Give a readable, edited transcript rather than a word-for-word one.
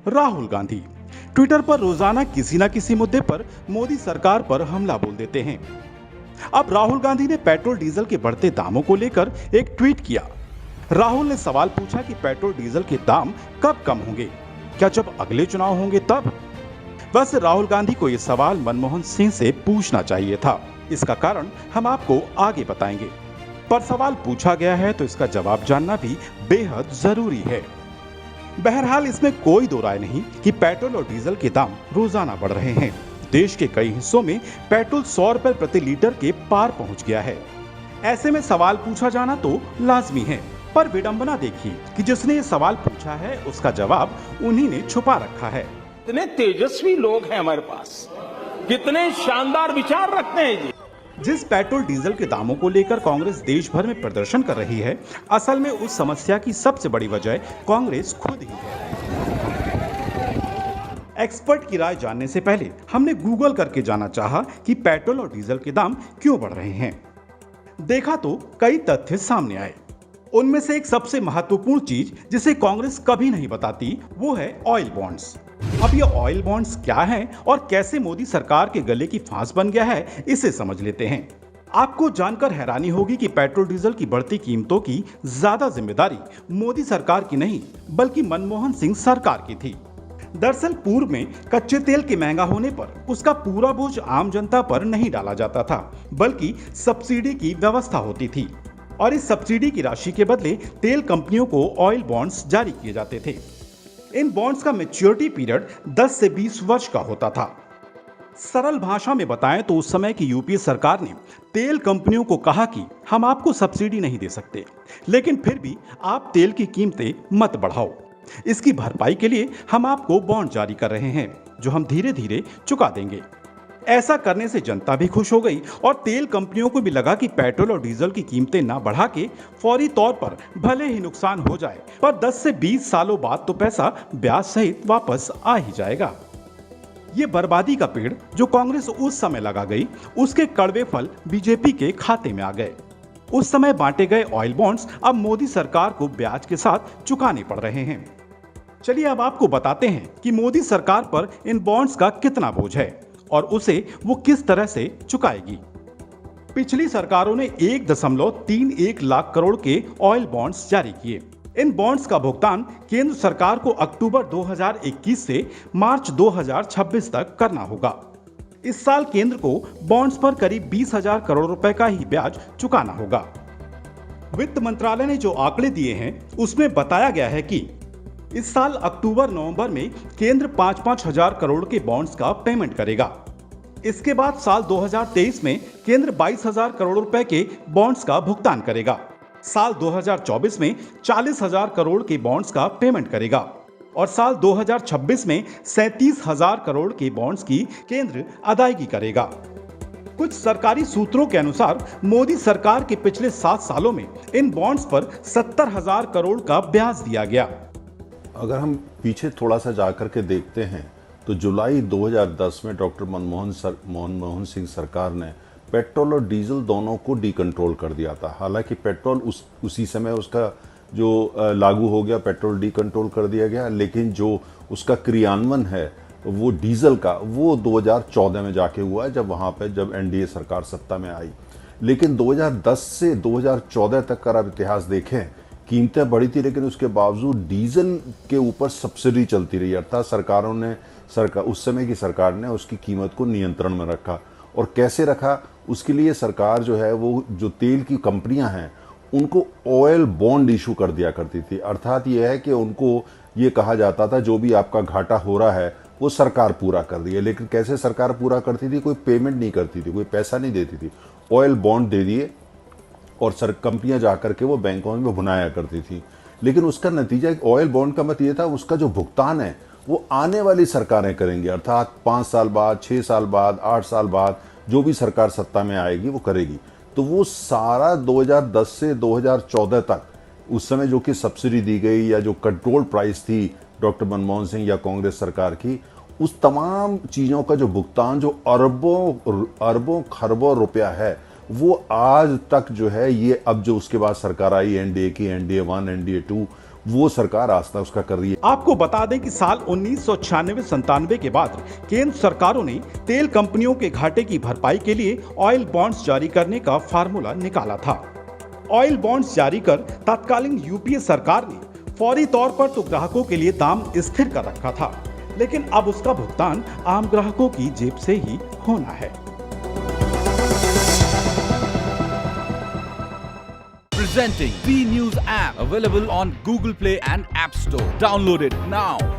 Rahul Gandhi Twitter पर रोजाना किसी न किसी मुद्दे पर मोदी सरकार पर हमला बोल देते हैं। अब राहुल गांधी ने पेट्रोल डीजल के बढ़ते दामों को लेकर एक ट्वीट किया। राहुल ने सवाल पूछा कि पेट्रोल डीजल के दाम कब कम होंगे, क्या जब अगले चुनाव होंगे तब? वैसे राहुल गांधी को यह सवाल मनमोहन सिंह से पूछना चाहिए था। इसका कारण हम आपको आगे बताएंगे, पर सवाल पूछा गया है तो इसका जवाब जानना भी बेहद जरूरी है। बहरहाल इसमें कोई दो राय नहीं कि पेट्रोल और डीजल के दाम रोजाना बढ़ रहे हैं। देश के कई हिस्सों में पेट्रोल 100 रुपए प्रति लीटर के पार पहुंच गया है। ऐसे में सवाल पूछा जाना तो लाजमी है, पर विडंबना देखिए कि जिसने ये सवाल पूछा है उसका जवाब उन्हीं ने छुपा रखा है। कितने तेजस्वी लोग हैं हमारे पास, कितने शानदार विचार रखते हैं जी। जिस पेट्रोल डीजल के दामों को लेकर कांग्रेस देश भर में प्रदर्शन कर रही है, असल में उस समस्या की सबसे बड़ी वजह कांग्रेस खुद ही है। एक्सपर्ट की राय जानने से पहले हमने गूगल करके जाना चाहा कि पेट्रोल और डीजल के दाम क्यों बढ़ रहे हैं। देखा तो कई तथ्य सामने आए। उनमें से एक सबसे महत्वपूर्ण चीज जिसे कांग्रेस कभी नहीं बताती वो है ऑयल बॉन्ड्स। अब ये ऑयल बॉन्ड्स क्या हैं और कैसे मोदी सरकार के गले की फांस बन गया है, इसे समझ लेते हैं। आपको जानकर हैरानी होगी कि पेट्रोल डीजल की बढ़ती कीमतों की ज्यादा जिम्मेदारी मोदी सरकार की नहीं बल्कि मनमोहन सिंह सरकार की थी। दरअसल पूर्व में कच्चे तेल के महंगा होने पर उसका पूरा बोझ आम जनता पर नहीं डाला जाता था, बल्कि सब्सिडी की व्यवस्था होती थी और इस सब्सिडी की राशि के बदले तेल कंपनियों को ऑयल बॉन्ड्स जारी किए जाते थे। इन बॉन्ड्स का मैच्योरिटी पीरियड 10 से 20 वर्ष का होता था। सरल भाषा में बताएं तो उस समय की यूपीए सरकार ने तेल कंपनियों को कहा कि हम आपको सब्सिडी नहीं दे सकते, लेकिन फिर भी आप तेल की कीमतें मत बढ़ाओ। इसकी भरपाई के लिए हम आपको बॉन्ड जारी कर रहे हैं जो हम धीरे धीरे चुका देंगे। ऐसा करने से जनता भी खुश हो गई और तेल कंपनियों को भी लगा कि पेट्रोल और डीजल की कीमतें ना बढ़ा के फौरी तौर पर भले ही नुकसान हो जाए, पर 10 से 20 सालों बाद तो पैसा ब्याज सहित वापस आ ही जाएगा। ये बर्बादी का पेड़ जो कांग्रेस उस समय लगा गई, उसके कड़वे फल बीजेपी के खाते में आ गए। उस समय बांटे गए ऑयल बॉन्ड्स अब मोदी सरकार को ब्याज के साथ चुकाने पड़ रहे हैं। चलिए अब आपको बताते हैं कि मोदी सरकार पर इन बॉन्ड्स का कितना बोझ है और उसे वो किस तरह से चुकाएगी। पिछली सरकारों ने 1.31 लाख करोड़ के ऑयल बॉन्ड्स जारी किए। इन बॉन्ड्स का भुगतान केंद्र सरकार को अक्टूबर 2021 से मार्च 2026 तक करना होगा। इस साल केंद्र को बॉन्ड्स पर करीब 20,000 करोड़ रुपए का ही ब्याज चुकाना होगा। वित्त मंत्रालय ने जो आंकड़े दिए हैं उसमें बताया गया है कि इस साल अक्टूबर-नवंबर में केंद्र 5-5 हजार करोड़ के बॉन्ड्स का पेमेंट करेगा। इसके बाद साल 2023 में केंद्र 22,000 करोड़ रुपए के बॉन्ड्स का भुगतान करेगा। साल 2024 में 40,000 करोड़ के बॉन्ड्स का पेमेंट करेगा और साल 2026 में 37,000 करोड़ के बॉन्ड्स की केंद्र अदायगी करेगा। कुछ सरकारी सूत्रों के अनुसार मोदी सरकार के पिछले 7 सालों में इन बॉन्ड्स पर 70,000 करोड़ का ब्याज दिया गया। अगर हम पीछे थोड़ा सा जाकर के देखते हैं तो जुलाई 2010 में डॉक्टर मनमोहन सिंह सरकार ने पेट्रोल और डीजल दोनों को डीकंट्रोल कर दिया था। हालांकि पेट्रोल उसी समय उसका जो लागू हो गया, पेट्रोल डीकंट्रोल कर दिया गया, लेकिन जो उसका क्रियान्वयन है वो डीजल का वो 2014 में जाके हुआ, जब एनडीए सरकार सत्ता में आई। लेकिन 2010 से 2014 तक का आप इतिहास देखें, कीमतें बढ़ी थी, लेकिन उसके बावजूद डीजल के ऊपर सब्सिडी चलती रही। अर्थात उस समय की सरकार ने उसकी कीमत को नियंत्रण में रखा। और कैसे रखा, उसके लिए सरकार जो है वो जो तेल की कंपनियां हैं उनको ऑयल बॉन्ड इशू कर दिया करती थी। अर्थात ये है कि उनको ये कहा जाता था जो भी आपका घाटा हो रहा है वो सरकार पूरा कर रही है। लेकिन कैसे सरकार पूरा करती थी, कोई पेमेंट नहीं करती थी, कोई पैसा नहीं देती थी, ऑयल बॉन्ड दे दिए और कंपनियां जाकर के वो बैंकों में भुनाया करती थी। लेकिन उसका नतीजा ऑयल बॉन्ड का मत ये था, उसका जो भुगतान है वो आने वाली सरकारें करेंगी। अर्थात 5 साल बाद, 6 साल बाद, 8 साल बाद जो भी सरकार सत्ता में आएगी वो करेगी। तो वो सारा 2010 से 2014 तक उस समय जो कि सब्सिडी दी गई या जो कंट्रोल प्राइस थी डॉक्टर मनमोहन सिंह या कांग्रेस सरकार की, उस तमाम चीज़ों का जो भुगतान जो अरबों खरबों रुपया है वो आज तक जो है ये अब जो उसके बाद सरकार आई एनडीए की, एनडीए 1, एनडीए 2, वो सरकार आस्था उसका कर रही है। आपको बता दें कि साल 1996-97 के बाद केंद्र सरकारों ने तेल कंपनियों के घाटे की भरपाई के लिए ऑयल बॉन्ड्स जारी करने का फार्मूला निकाला था। ऑयल बॉन्ड्स जारी कर तत्कालीन यूपीए सरकार ने फौरी तौर पर तो ग्राहकों के लिए दाम स्थिर कर रखा था, लेकिन अब उसका भुगतान आम ग्राहकों की जेब से ही होना है। Presenting B News app, available on Google Play and App Store. Download it now.